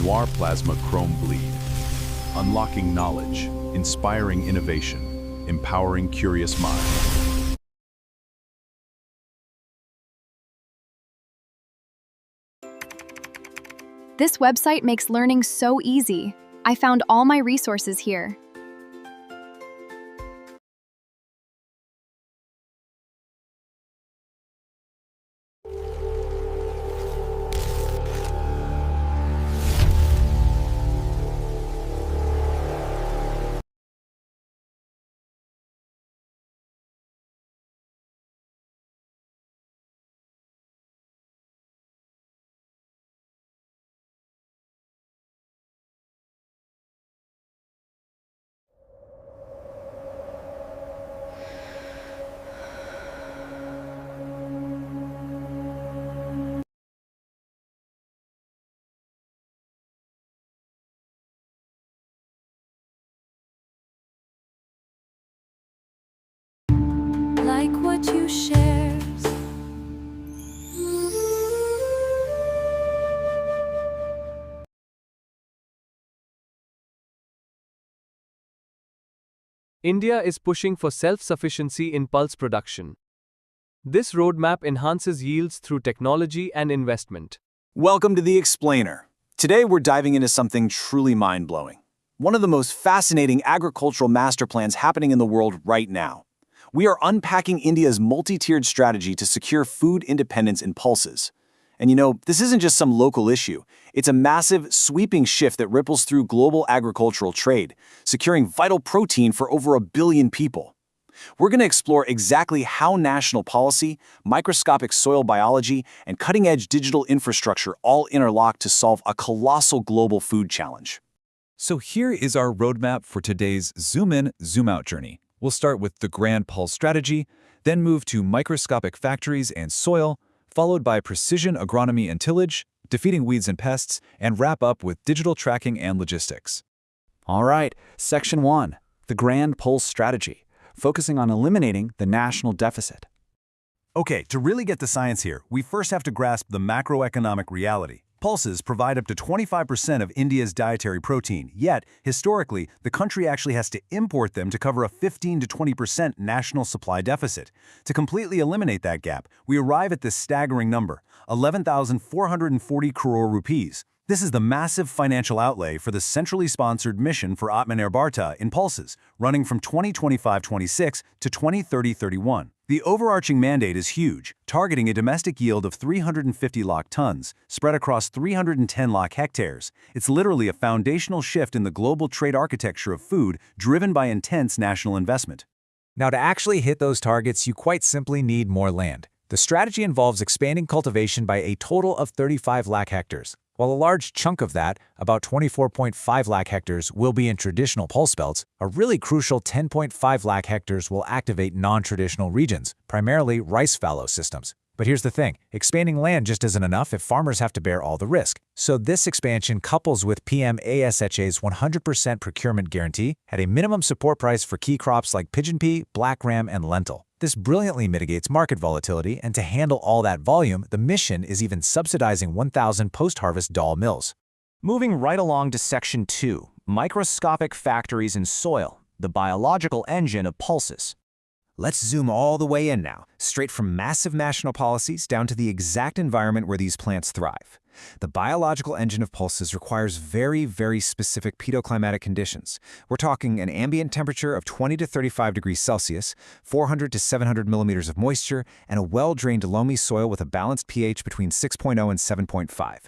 Noir Plasma Chrome Bleed. Unlocking knowledge, inspiring innovation, empowering curious minds. This website makes learning so easy. I found all my resources here. Like what you share. India is pushing for self-sufficiency in pulse production. This roadmap enhances yields through technology and investment. Welcome to The Explainer. Today we're diving into something truly mind-blowing. One of the most fascinating agricultural master plans happening in the world right now. We are unpacking India's multi-tiered strategy to secure food independence in pulses. And you know, this isn't just some local issue. It's a massive, sweeping shift that ripples through global agricultural trade, securing vital protein for over 1 billion people. We're going to explore exactly how national policy, microscopic soil biology, and cutting-edge digital infrastructure all interlock to solve a colossal global food challenge. So here is our roadmap for today's zoom-in, zoom-out journey. We'll start with the grand pulse strategy, then move to microscopic factories and soil, followed by precision agronomy and tillage, defeating weeds and pests, and wrap up with digital tracking and logistics. All right, Section 1, the Grand Pulse Strategy, focusing on eliminating the national deficit. Okay, to really get the science here, we first have to grasp the macroeconomic reality. Pulses provide up to 25% of India's dietary protein, yet, historically, the country actually has to import them to cover a 15 to 20% national supply deficit. To completely eliminate that gap, we arrive at this staggering number, 11,440 crore rupees. This is the massive financial outlay for the centrally sponsored mission for Atmanirbhar Bharta in pulses, running from 2025-26 to 2030-31. The overarching mandate is huge, targeting a domestic yield of 350 lakh tons, spread across 310 lakh hectares. It's literally a foundational shift in the global trade architecture of food, driven by intense national investment. Now, to actually hit those targets, you quite simply need more land. The strategy involves expanding cultivation by a total of 35 lakh hectares. While a large chunk of that, about 24.5 lakh hectares, will be in traditional pulse belts, a really crucial 10.5 lakh hectares will activate non-traditional regions, primarily rice fallow systems. But here's the thing, expanding land just isn't enough if farmers have to bear all the risk. So this expansion couples with PM ASHA's 100% procurement guarantee at a minimum support price for key crops like pigeon pea, black gram, and lentil. This brilliantly mitigates market volatility, and to handle all that volume, the mission is even subsidizing 1,000 post-harvest dal mills. Moving right along to Section 2, microscopic factories in soil, the biological engine of pulses. Let's zoom all the way in now, straight from massive national policies down to the exact environment where these plants thrive. The biological engine of pulses requires very, very specific pedoclimatic conditions. We're talking an ambient temperature of 20 to 35 degrees Celsius, 400 to 700 millimeters of moisture, and a well-drained loamy soil with a balanced pH between 6.0 and 7.5.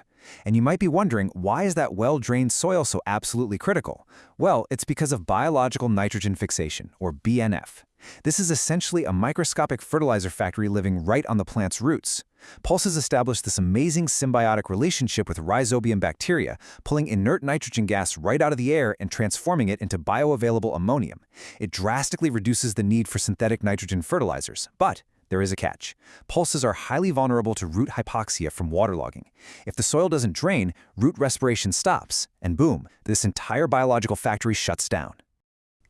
And you might be wondering, why is that well-drained soil so absolutely critical? Well, it's because of biological nitrogen fixation, or BNF. This is essentially a microscopic fertilizer factory living right on the plant's roots. Pulses establish this amazing symbiotic relationship with rhizobium bacteria, pulling inert nitrogen gas right out of the air and transforming it into bioavailable ammonium. It drastically reduces the need for synthetic nitrogen fertilizers, but there is a catch. Pulses are highly vulnerable to root hypoxia from waterlogging. If the soil doesn't drain, root respiration stops, and boom, this entire biological factory shuts down.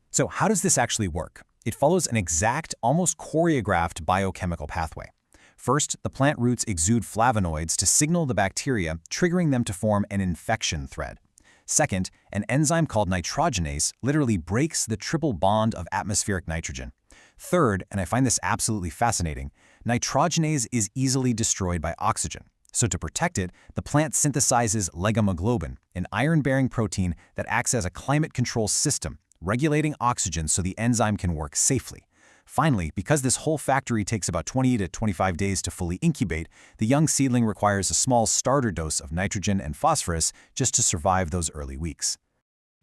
So how does this actually work? It follows an exact, almost choreographed biochemical pathway. First, the plant roots exude flavonoids to signal the bacteria, triggering them to form an infection thread. Second, an enzyme called nitrogenase literally breaks the triple bond of atmospheric nitrogen. Third, and I find this absolutely fascinating, nitrogenase is easily destroyed by oxygen. So to protect it, the plant synthesizes legumoglobin, an iron-bearing protein that acts as a climate control system, regulating oxygen so the enzyme can work safely. Finally, because this whole factory takes about 20 to 25 days to fully incubate, the young seedling requires a small starter dose of nitrogen and phosphorus just to survive those early weeks.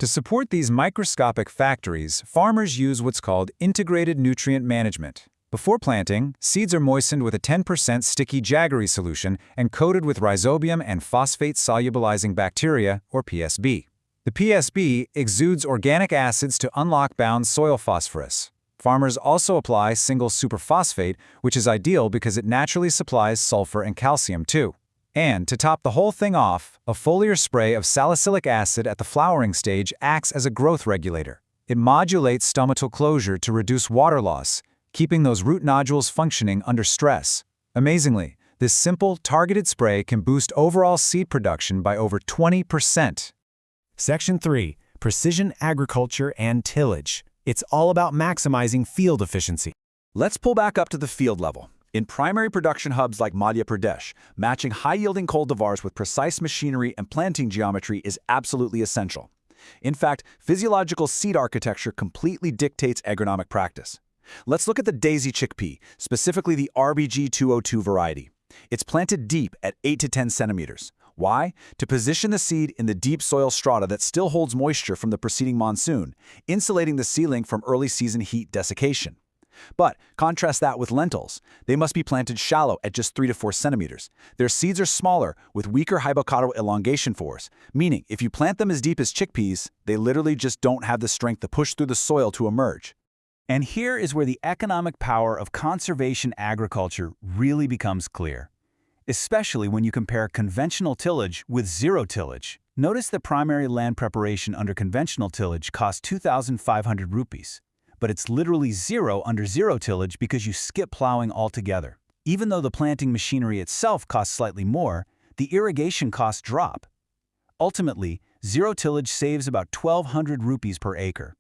To support these microscopic factories, farmers use what's called integrated nutrient management. Before planting, seeds are moistened with a 10% sticky jaggery solution and coated with rhizobium and phosphate-solubilizing bacteria, or PSB. The PSB exudes organic acids to unlock bound soil phosphorus. Farmers also apply single superphosphate, which is ideal because it naturally supplies sulfur and calcium too. And to top the whole thing off, a foliar spray of salicylic acid at the flowering stage acts as a growth regulator. It modulates stomatal closure to reduce water loss, keeping those root nodules functioning under stress. Amazingly, this simple, targeted spray can boost overall seed production by over 20%. Section 3. Precision Agriculture and Tillage. It's all about maximizing field efficiency. Let's pull back up to the field level. In primary production hubs like Madhya Pradesh, matching high-yielding cultivars with precise machinery and planting geometry is absolutely essential. In fact, physiological seed architecture completely dictates agronomic practice. Let's look at the daisy chickpea, specifically the RBG 202 variety. It's planted deep at 8 to 10 centimeters. Why? To position the seed in the deep soil strata that still holds moisture from the preceding monsoon, insulating the seedling from early season heat desiccation. But contrast that with lentils. They must be planted shallow at just 3 to 4 centimeters. Their seeds are smaller with weaker hypocotyl elongation force, meaning if you plant them as deep as chickpeas, they literally just don't have the strength to push through the soil to emerge. And here is where the economic power of conservation agriculture really becomes clear, especially when you compare conventional tillage with zero tillage. Notice that primary land preparation under conventional tillage costs 2,500 rupees, but it's literally zero under zero tillage because you skip plowing altogether. Even though the planting machinery itself costs slightly more, the irrigation costs drop. Ultimately, zero tillage saves about 1,200 rupees per acre.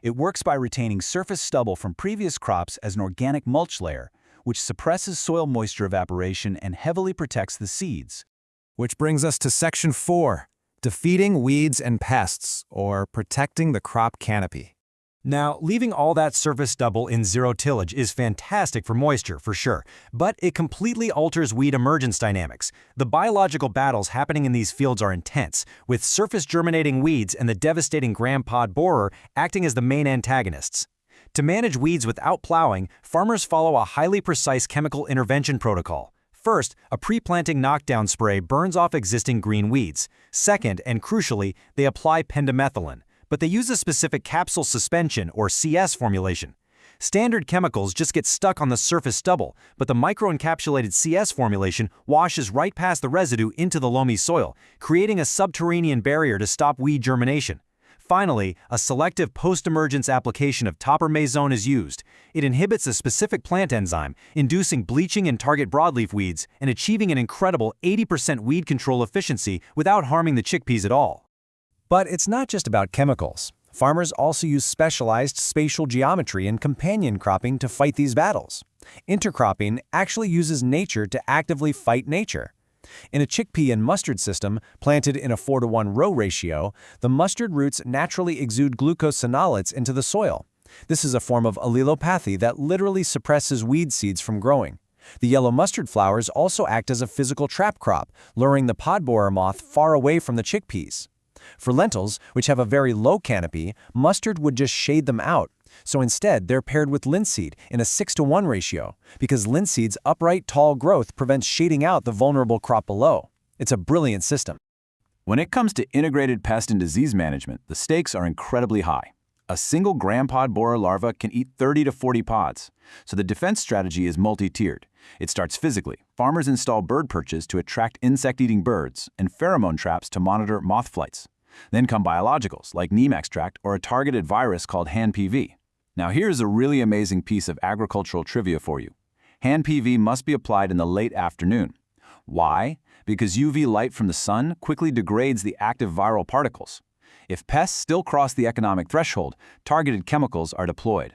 It works by retaining surface stubble from previous crops as an organic mulch layer, which suppresses soil moisture evaporation and heavily protects the seeds. Which brings us to Section 4, defeating weeds and pests, or protecting the crop canopy. Now, leaving all that surface stubble in zero tillage is fantastic for moisture, for sure, but it completely alters weed emergence dynamics. The biological battles happening in these fields are intense, with surface germinating weeds and the devastating gram pod borer acting as the main antagonists. To manage weeds without plowing, farmers follow a highly precise chemical intervention protocol. First, a pre-planting knockdown spray burns off existing green weeds. Second, and crucially, they apply pendimethalin, but they use a specific capsule suspension, or CS formulation. Standard chemicals just get stuck on the surface stubble, but the microencapsulated CS formulation washes right past the residue into the loamy soil, creating a subterranean barrier to stop weed germination. Finally, a selective post-emergence application of toppermazone is used. It inhibits a specific plant enzyme, inducing bleaching in target broadleaf weeds and achieving an incredible 80% weed control efficiency without harming the chickpeas at all. But it's not just about chemicals. Farmers also use specialized spatial geometry and companion cropping to fight these battles. Intercropping actually uses nature to actively fight nature. In a chickpea and mustard system, planted in a 4-to-1 row ratio, the mustard roots naturally exude glucosinolates into the soil. This is a form of allelopathy that literally suppresses weed seeds from growing. The yellow mustard flowers also act as a physical trap crop, luring the pod borer moth far away from the chickpeas. For lentils, which have a very low canopy, mustard would just shade them out. So instead, they're paired with linseed in a 6-to-1 ratio, because linseed's upright, tall growth prevents shading out the vulnerable crop below. It's a brilliant system. When it comes to integrated pest and disease management, the stakes are incredibly high. A single gram pod borer larva can eat 30 to 40 pods, so the defense strategy is multi-tiered. It starts physically. Farmers install bird perches to attract insect-eating birds and pheromone traps to monitor moth flights. Then come biologicals like neem extract or a targeted virus called HAN-PV. Now here's a really amazing piece of agricultural trivia for you. Hand PV must be applied in the late afternoon. Why? Because UV light from the sun quickly degrades the active viral particles. If pests still cross the economic threshold, targeted chemicals are deployed.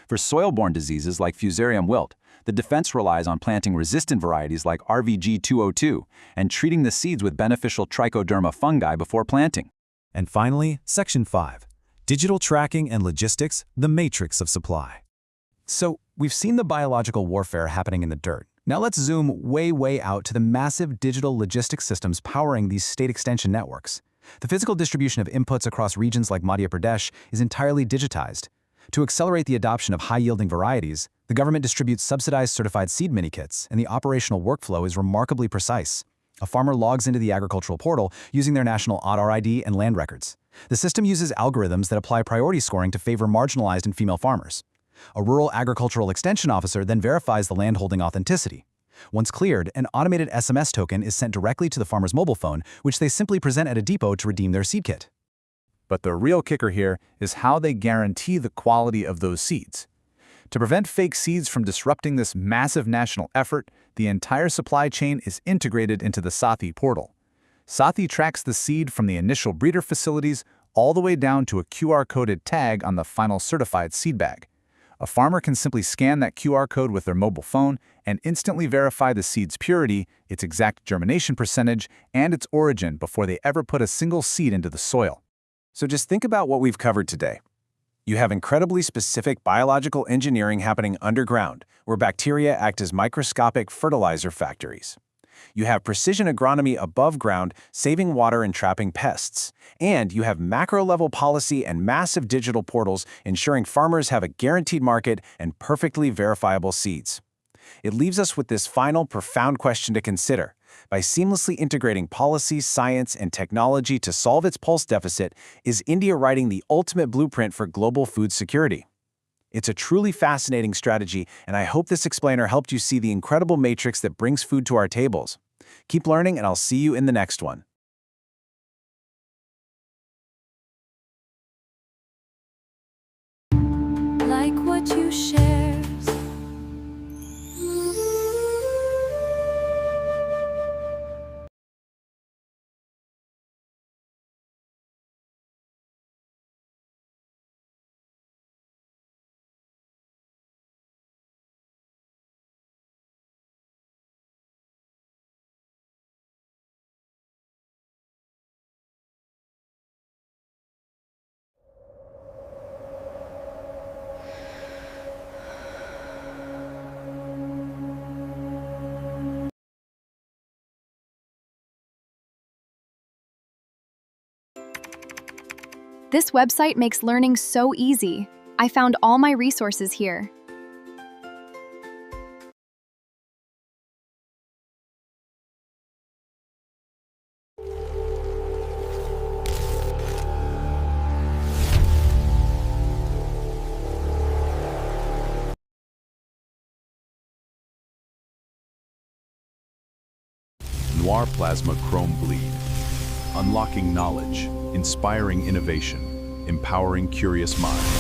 For soil-borne diseases like Fusarium wilt, the defense relies on planting resistant varieties like RVG202 and treating the seeds with beneficial trichoderma fungi before planting. And finally, Section 5. Digital tracking and logistics, the matrix of supply. So, we've seen the biological warfare happening in the dirt. Now let's zoom way out to the massive digital logistics systems powering these state extension networks. The physical distribution of inputs across regions like Madhya Pradesh is entirely digitized. To accelerate the adoption of high-yielding varieties, the government distributes subsidized certified seed mini-kits, and the operational workflow is remarkably precise. A farmer logs into the agricultural portal using their national Aadhaar ID and land records. The system uses algorithms that apply priority scoring to favor marginalized and female farmers. A rural agricultural extension officer then verifies the landholding authenticity. Once cleared, an automated SMS token is sent directly to the farmer's mobile phone, which they simply present at a depot to redeem their seed kit. But the real kicker here is how they guarantee the quality of those seeds. To prevent fake seeds from disrupting this massive national effort, the entire supply chain is integrated into the Sathi portal. Sathi tracks the seed from the initial breeder facilities all the way down to a QR-coded tag on the final certified seed bag. A farmer can simply scan that QR code with their mobile phone and instantly verify the seed's purity, its exact germination percentage, and its origin before they ever put a single seed into the soil. So just think about what we've covered today. You have incredibly specific biological engineering happening underground, where bacteria act as microscopic fertilizer factories. You have precision agronomy above ground, saving water and trapping pests. And you have macro-level policy and massive digital portals ensuring farmers have a guaranteed market and perfectly verifiable seeds. It leaves us with this final profound question to consider. By seamlessly integrating policy, science, and technology to solve its pulse deficit, is India writing the ultimate blueprint for global food security? It's a truly fascinating strategy, and I hope this explainer helped you see the incredible matrix that brings food to our tables. Keep learning, and I'll see you in the next one. Like what you shares. This website makes learning so easy. I found all my resources here. Noir Plasma Chrome Bleed. Unlocking knowledge, inspiring innovation, empowering curious minds.